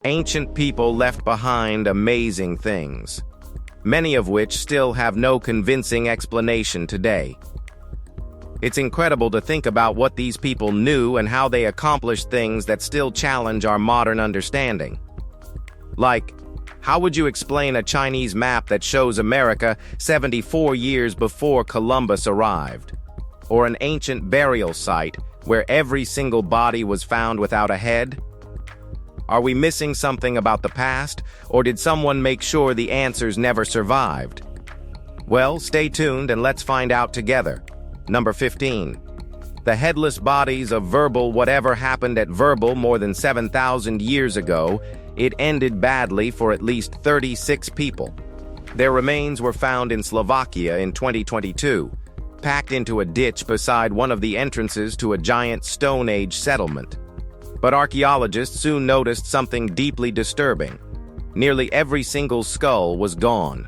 Ancient people left behind amazing things, many of which still have no convincing explanation today. It's incredible to think about what these people knew and how they accomplished things that still challenge our modern understanding. Like, how would you explain a Chinese map that shows America 74 years before Columbus arrived? Or an ancient burial site where every single body was found without a head? Are we missing something about the past, or did someone make sure the answers never survived? Well, stay tuned and let's find out together. Number 15. The headless bodies of Vráble. Whatever happened at Vráble more than 7,000 years ago, it ended badly for at least 36 people. Their remains were found in Slovakia in 2022, packed into a ditch beside one of the entrances to a giant Stone Age settlement. But archaeologists soon noticed something deeply disturbing. Nearly every single skull was gone.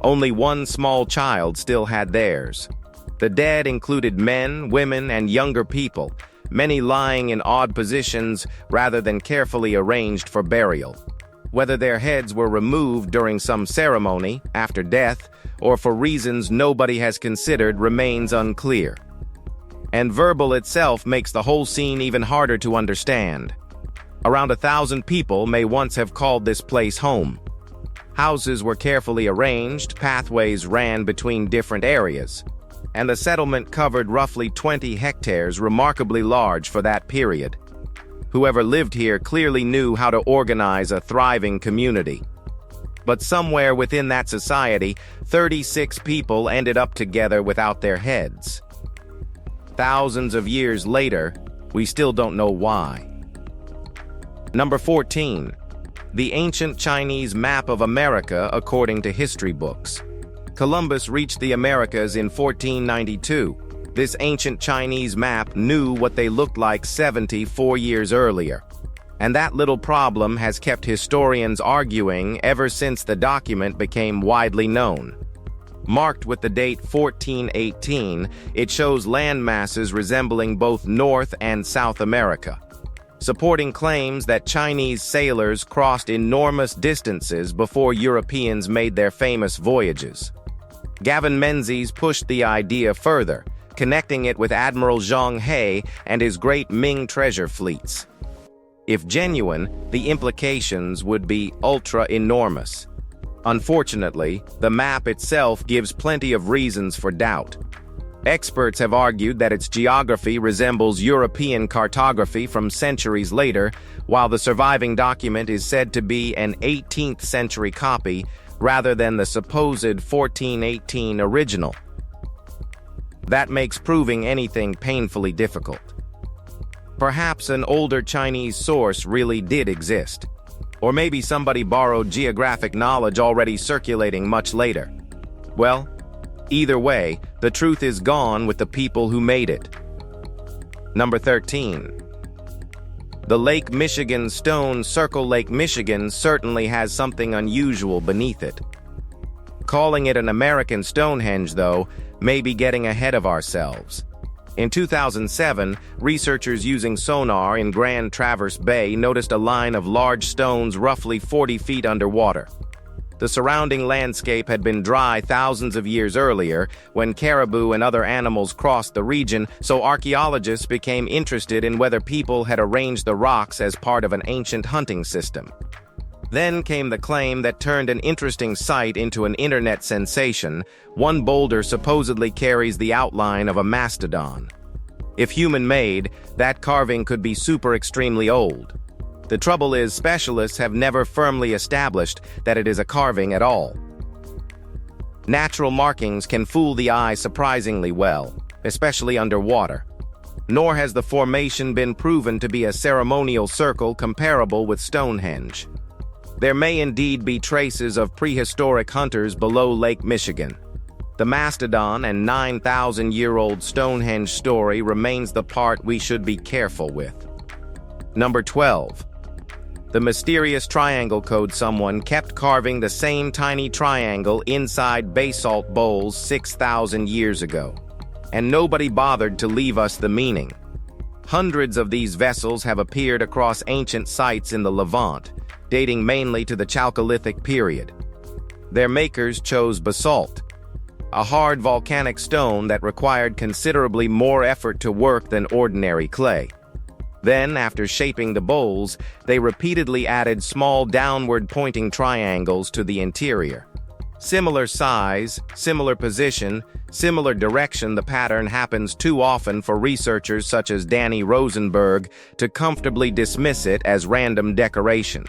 Only one small child still had theirs. The dead included men, women, and younger people, many lying in odd positions rather than carefully arranged for burial. Whether their heads were removed during some ceremony, after death, or for reasons nobody has considered remains unclear. And Vráble itself makes the whole scene even harder to understand. Around 1,000 people may once have called this place home. Houses were carefully arranged, pathways ran between different areas, and the settlement covered roughly 20 hectares, remarkably large for that period. Whoever lived here clearly knew how to organize a thriving community. But somewhere within that society, 36 people ended up together without their heads. Thousands of years later, we still don't know why. Number 14. The ancient Chinese map of America according to history books. Columbus reached the Americas in 1492. This ancient Chinese map knew what they looked like 74 years earlier. And that little problem has kept historians arguing ever since the document became widely known. Marked with the date 1418, it shows land masses resembling both North and South America, supporting claims that Chinese sailors crossed enormous distances before Europeans made their famous voyages. Gavin Menzies pushed the idea further, connecting it with Admiral Zhang He and his great Ming treasure fleets. If genuine, the implications would be ultra-enormous. Unfortunately, the map itself gives plenty of reasons for doubt. Experts have argued that its geography resembles European cartography from centuries later, while the surviving document is said to be an 18th century copy rather than the supposed 1418 original. That makes proving anything painfully difficult. Perhaps an older Chinese source really did exist. Or maybe somebody borrowed geographic knowledge already circulating much later. Well, either way, the truth is gone with the people who made it. Number 13. The Lake Michigan stone circle. Lake Michigan certainly has something unusual beneath it. Calling it an American Stonehenge, though, may be getting ahead of ourselves. In 2007, researchers using sonar in Grand Traverse Bay noticed a line of large stones roughly 40 feet underwater. The surrounding landscape had been dry thousands of years earlier when caribou and other animals crossed the region, so archaeologists became interested in whether people had arranged the rocks as part of an ancient hunting system. Then came the claim that turned an interesting site into an internet sensation. One boulder supposedly carries the outline of a mastodon. If human-made, that carving could be super extremely old. The trouble is, specialists have never firmly established that it is a carving at all. Natural markings can fool the eye surprisingly well, especially underwater. Nor has the formation been proven to be a ceremonial circle comparable with Stonehenge. There may indeed be traces of prehistoric hunters below Lake Michigan. The mastodon and 9,000-year-old Stonehenge story remains the part we should be careful with. Number 12. The mysterious triangle code. Someone kept carving the same tiny triangle inside basalt bowls 6,000 years ago, and nobody bothered to leave us the meaning. Hundreds of these vessels have appeared across ancient sites in the Levant, dating mainly to the Chalcolithic period. Their makers chose basalt, a hard volcanic stone that required considerably more effort to work than ordinary clay. Then, after shaping the bowls, they repeatedly added small downward-pointing triangles to the interior. Similar size, similar position, similar direction. The pattern happens too often for researchers such as Danny Rosenberg to comfortably dismiss it as random decoration.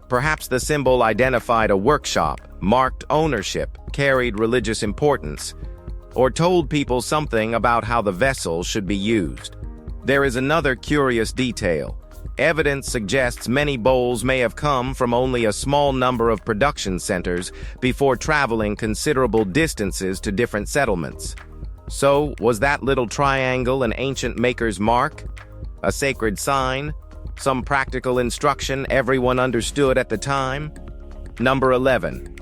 Perhaps the symbol identified a workshop, marked ownership, carried religious importance, or told people something about how the vessel should be used. There is another curious detail. Evidence suggests many bowls may have come from only a small number of production centers before traveling considerable distances to different settlements. So, was that little triangle an ancient maker's mark? A sacred sign? Some practical instruction everyone understood at the time? Number 11.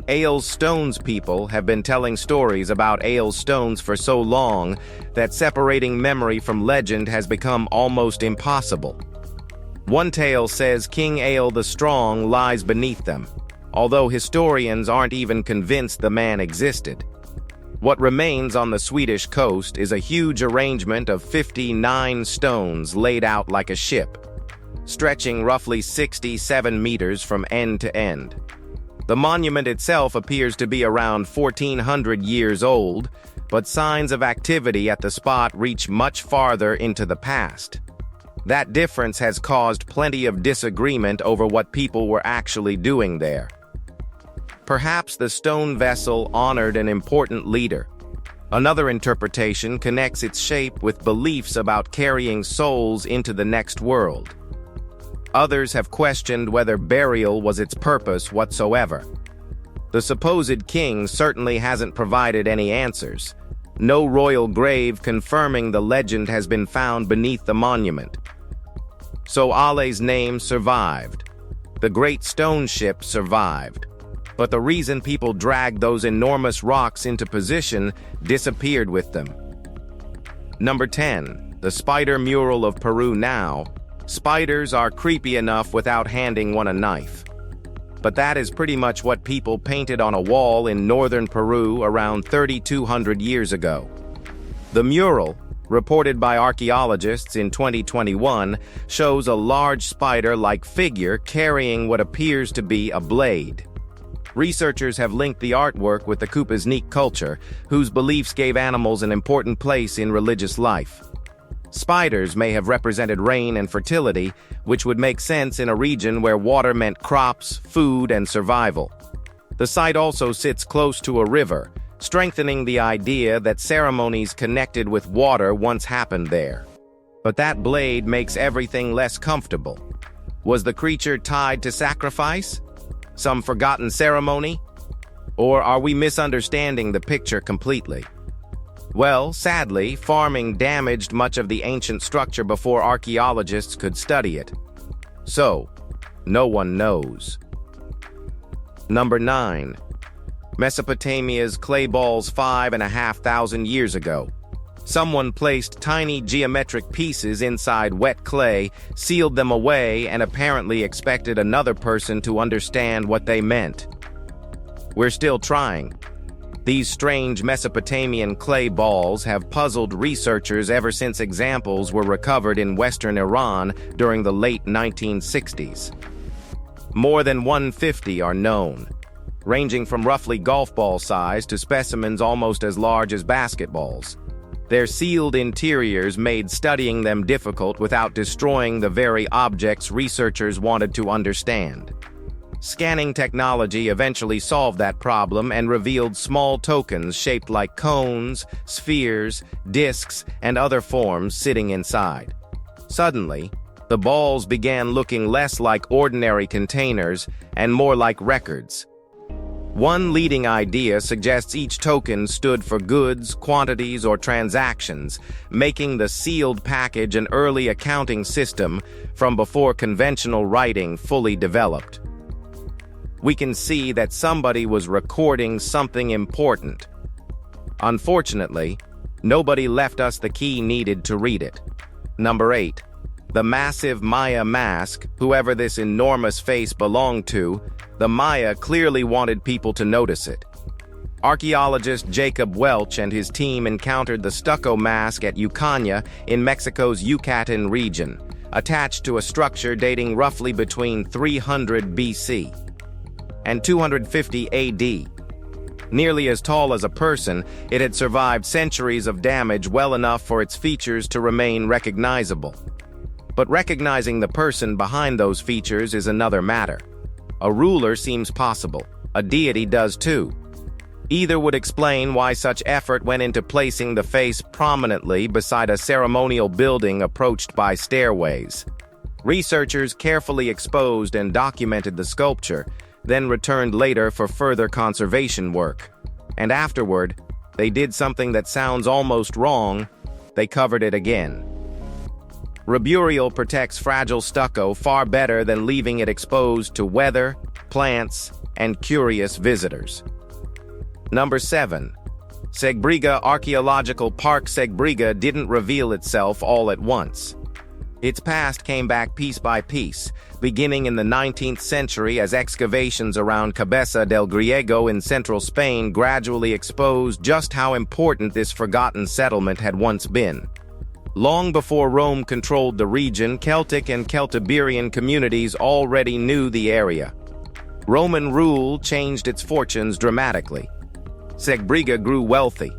Ailes stones. People have been telling stories about Ailes stones for so long that separating memory from legend has become almost impossible. One tale says King Aile the Strong lies beneath them, although historians aren't even convinced the man existed. What remains on the Swedish coast is a huge arrangement of 59 stones laid out like a ship, stretching roughly 67 meters from end to end. The monument itself appears to be around 1,400 years old, but signs of activity at the spot reach much farther into the past. That difference has caused plenty of disagreement over what people were actually doing there. Perhaps the stone vessel honored an important leader. Another interpretation connects its shape with beliefs about carrying souls into the next world. Others have questioned whether burial was its purpose whatsoever. The supposed king certainly hasn't provided any answers. No royal grave confirming the legend has been found beneath the monument. So Aile's name survived. The great stone ship survived. But the reason people dragged those enormous rocks into position disappeared with them. Number 10. The spider mural of Peru. Now, spiders are creepy enough without handing one a knife. But that is pretty much what people painted on a wall in northern Peru around 3,200 years ago. The mural, reported by archaeologists in 2021, shows a large spider-like figure carrying what appears to be a blade. Researchers have linked the artwork with the Kupasnik culture, whose beliefs gave animals an important place in religious life. Spiders may have represented rain and fertility, which would make sense in a region where water meant crops, food, and survival. The site also sits close to a river, strengthening the idea that ceremonies connected with water once happened there. But that blade makes everything less comfortable. Was the creature tied to sacrifice? Some forgotten ceremony? Or are we misunderstanding the picture completely? Well, sadly, farming damaged much of the ancient structure before archaeologists could study it. So, no one knows. Number 9. Mesopotamia's clay balls 5,500 years ago. Someone placed tiny geometric pieces inside wet clay, sealed them away, and apparently expected another person to understand what they meant. We're still trying. These strange Mesopotamian clay balls have puzzled researchers ever since examples were recovered in western Iran during the late 1960s. More than 150 are known, ranging from roughly golf ball size to specimens almost as large as basketballs. Their sealed interiors made studying them difficult without destroying the very objects researchers wanted to understand. Scanning technology eventually solved that problem and revealed small tokens shaped like cones, spheres, discs, and other forms sitting inside. Suddenly, the balls began looking less like ordinary containers and more like records. One leading idea suggests each token stood for goods, quantities, or transactions, making the sealed package an early accounting system from before conventional writing fully developed. We can see that somebody was recording something important. Unfortunately, nobody left us the key needed to read it. Number 8. The massive Maya mask, whoever this enormous face belonged to, the Maya clearly wanted people to notice it. Archaeologist Jacob Welch and his team encountered the stucco mask at Ucania in Mexico's Yucatan region, attached to a structure dating roughly between 300 BC and 250 AD. Nearly as tall as a person, it had survived centuries of damage well enough for its features to remain recognizable. But recognizing the person behind those features is another matter. A ruler seems possible. A deity does too. Either would explain why such effort went into placing the face prominently beside a ceremonial building approached by stairways. Researchers carefully exposed and documented the sculpture, then returned later for further conservation work. And afterward, they did something that sounds almost wrong. They covered it again. Reburial protects fragile stucco far better than leaving it exposed to weather, plants, and curious visitors. Number 7. Segóbriga Archaeological Park. Segóbriga didn't reveal itself all at once. Its past came back piece by piece, beginning in the 19th century as excavations around Cabeza del Griego in central Spain gradually exposed just how important this forgotten settlement had once been. Long before Rome controlled the region, Celtic and Celtiberian communities already knew the area. Roman rule changed its fortunes dramatically. Segóbriga grew wealthy,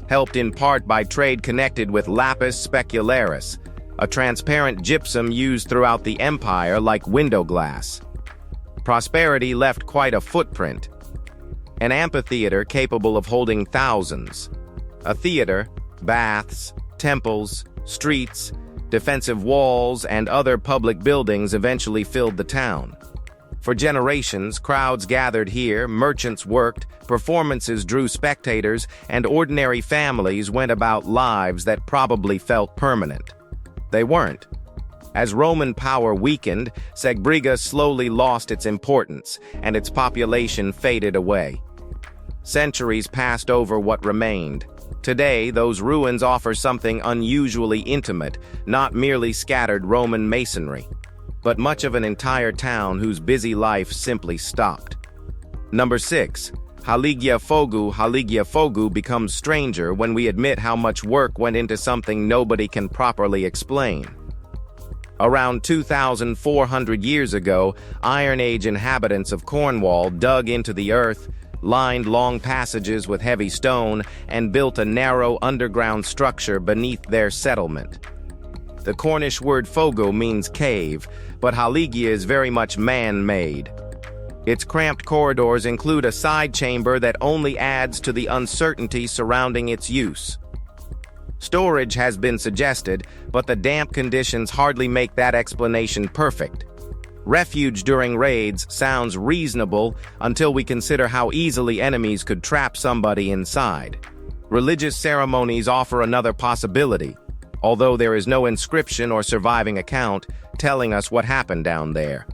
helped in part by trade connected with lapis specularis, a transparent gypsum used throughout the empire like window glass. Prosperity left quite a footprint. An amphitheater capable of holding thousands. A theater, baths, temples, streets, defensive walls, and other public buildings eventually filled the town. For generations, crowds gathered here, merchants worked, performances drew spectators, and ordinary families went about lives that probably felt permanent. They weren't. As Roman power weakened, Segóbriga slowly lost its importance, and its population faded away. Centuries passed over what remained. Today, those ruins offer something unusually intimate, not merely scattered Roman masonry, but much of an entire town whose busy life simply stopped. Number 6. Haleigya Fogu. Haleigya Fogu becomes stranger when we admit how much work went into something nobody can properly explain. Around 2,400 years ago, Iron Age inhabitants of Cornwall dug into the earth, lined long passages with heavy stone, and built a narrow underground structure beneath their settlement. The Cornish word fogo means cave, but Haleigya is very much man-made. Its cramped corridors include a side chamber that only adds to the uncertainty surrounding its use. Storage has been suggested, but the damp conditions hardly make that explanation perfect. Refuge during raids sounds reasonable until we consider how easily enemies could trap somebody inside. Religious ceremonies offer another possibility, although there is no inscription or surviving account telling us what happened down there.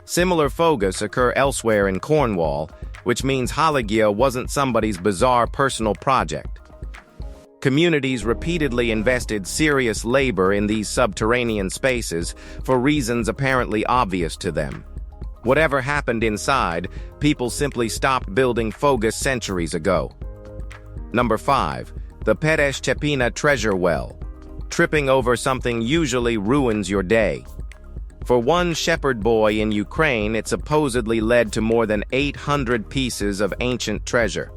Similar fogus occur elsewhere in Cornwall, which means Haleigya wasn't somebody's bizarre personal project. Communities repeatedly invested serious labor in these subterranean spaces for reasons apparently obvious to them. Whatever happened inside, people simply stopped building fogus centuries ago. Number 5. The Pereshchepina treasure well. Tripping over something usually ruins your day. For one shepherd boy in Ukraine, it supposedly led to more than 800 pieces of ancient treasure.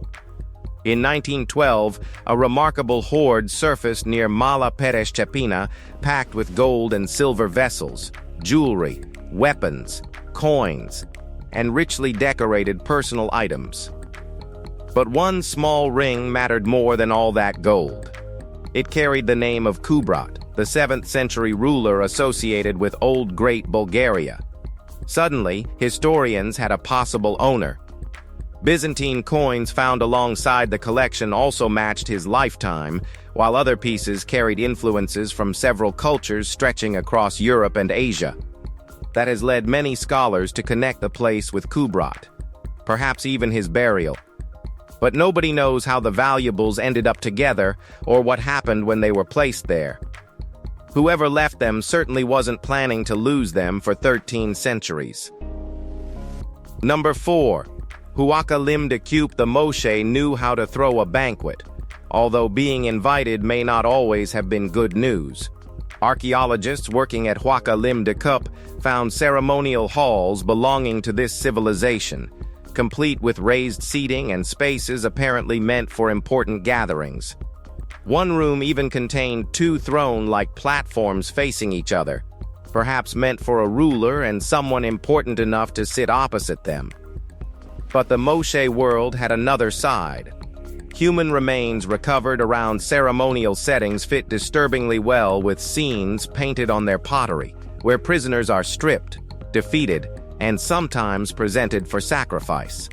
In 1912, a remarkable hoard surfaced near Mala Pereshchepina, packed with gold and silver vessels, jewelry, weapons, coins, and richly decorated personal items. But one small ring mattered more than all that gold. It carried the name of Kubrat, the 7th century ruler associated with Old Great Bulgaria. Suddenly, historians had a possible owner. Byzantine coins found alongside the collection also matched his lifetime, while other pieces carried influences from several cultures stretching across Europe and Asia. That has led many scholars to connect the place with Kubrat, perhaps even his burial. But nobody knows how the valuables ended up together or what happened when they were placed there. Whoever left them certainly wasn't planning to lose them for 13 centuries. Number 4. Huaca Limón, the Moshe knew how to throw a banquet, although being invited may not always have been good news. Archaeologists working at Huaca Limón found ceremonial halls belonging to this civilization, complete with raised seating and spaces apparently meant for important gatherings. One room even contained 2 throne-like platforms facing each other, perhaps meant for a ruler and someone important enough to sit opposite them. But the Moshe world had another side. Human remains recovered around ceremonial settings fit disturbingly well with scenes painted on their pottery, where prisoners are stripped, defeated, and sometimes presented for sacrifice.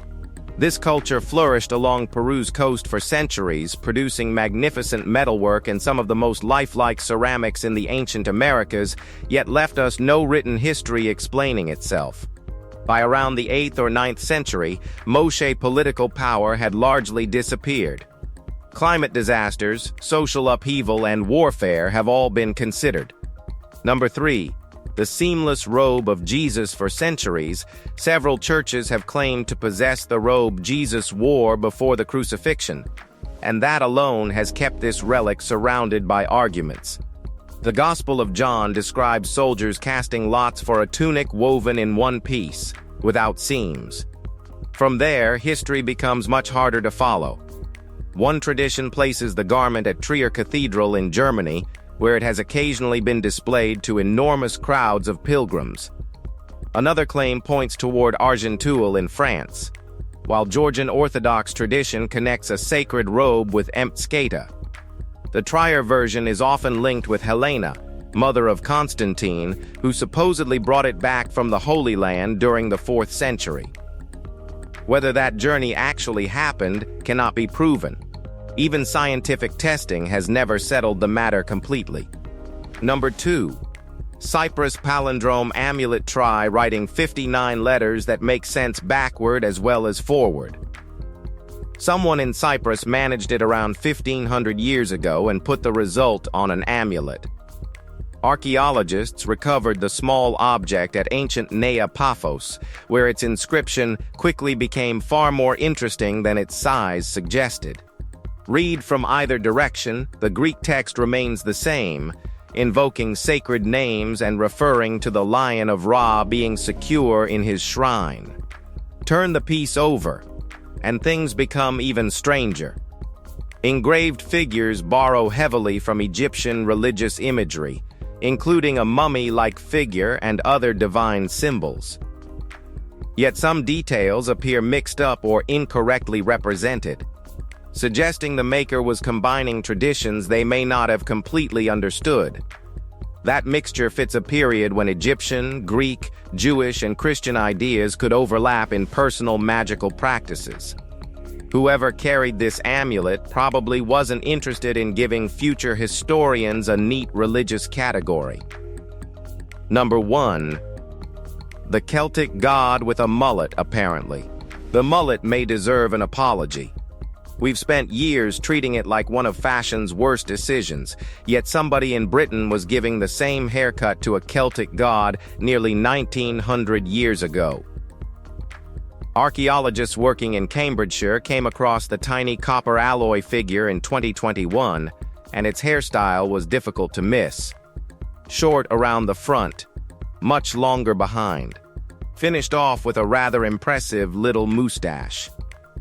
This culture flourished along Peru's coast for centuries, producing magnificent metalwork and some of the most lifelike ceramics in the ancient Americas, yet left us no written history explaining itself. By around the 8th or 9th century, Moshe political power had largely disappeared. Climate disasters, social upheaval, and warfare have all been considered. Number 3. The seamless robe of Jesus. For centuries, several churches have claimed to possess the robe Jesus wore before the crucifixion, and that alone has kept this relic surrounded by arguments. The Gospel of John describes soldiers casting lots for a tunic woven in one piece, without seams. From there, history becomes much harder to follow. One tradition places the garment at Trier Cathedral in Germany, where it has occasionally been displayed to enormous crowds of pilgrims. Another claim points toward Argenteuil in France, while Georgian Orthodox tradition connects a sacred robe with Empsketa. The Trier version is often linked with Helena, mother of Constantine, who supposedly brought it back from the Holy Land during the 4th century. Whether that journey actually happened cannot be proven. Even scientific testing has never settled the matter completely. Number 2. Cyprus palindrome amulet. Try writing 59 letters that make sense backward as well as forward. Someone in Cyprus managed it around 1500 years ago and put the result on an amulet. Archaeologists recovered the small object at ancient Nea Paphos, where its inscription quickly became far more interesting than its size suggested. Read from either direction, the Greek text remains the same, invoking sacred names and referring to the lion of Ra being secure in his shrine. Turn the piece over, and things become even stranger. Engraved figures borrow heavily from Egyptian religious imagery, including a mummy-like figure and other divine symbols. Yet some details appear mixed up or incorrectly represented, suggesting the maker was combining traditions they may not have completely understood. That mixture fits a period when Egyptian, Greek, Jewish, and Christian ideas could overlap in personal magical practices. Whoever carried this amulet probably wasn't interested in giving future historians a neat religious category. Number 1. The Celtic god with a mullet, apparently. The mullet may deserve an apology. We've spent years treating it like one of fashion's worst decisions, yet somebody in Britain was giving the same haircut to a Celtic god nearly 1900 years ago. Archaeologists working in Cambridgeshire came across the tiny copper alloy figure in 2021, and its hairstyle was difficult to miss. Short around the front, much longer behind, finished off with a rather impressive little moustache.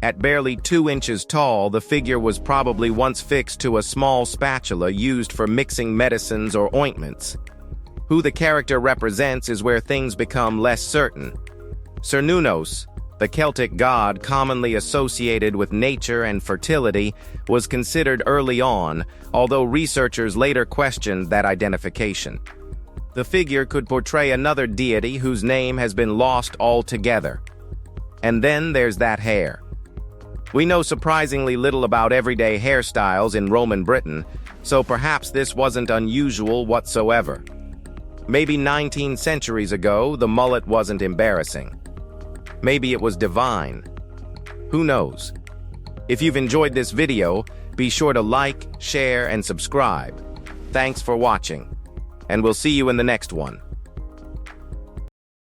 At barely 2 inches tall, the figure was probably once fixed to a small spatula used for mixing medicines or ointments. Who the character represents is where things become less certain. Cernunnos, the Celtic god commonly associated with nature and fertility, was considered early on, although researchers later questioned that identification. The figure could portray another deity whose name has been lost altogether. And then there's that hair. We know surprisingly little about everyday hairstyles in Roman Britain, so perhaps this wasn't unusual whatsoever. Maybe 19 centuries ago, the mullet wasn't embarrassing. Maybe it was divine. Who knows? If you've enjoyed this video, be sure to like, share, and subscribe. Thanks for watching. and we'll see you in the next one.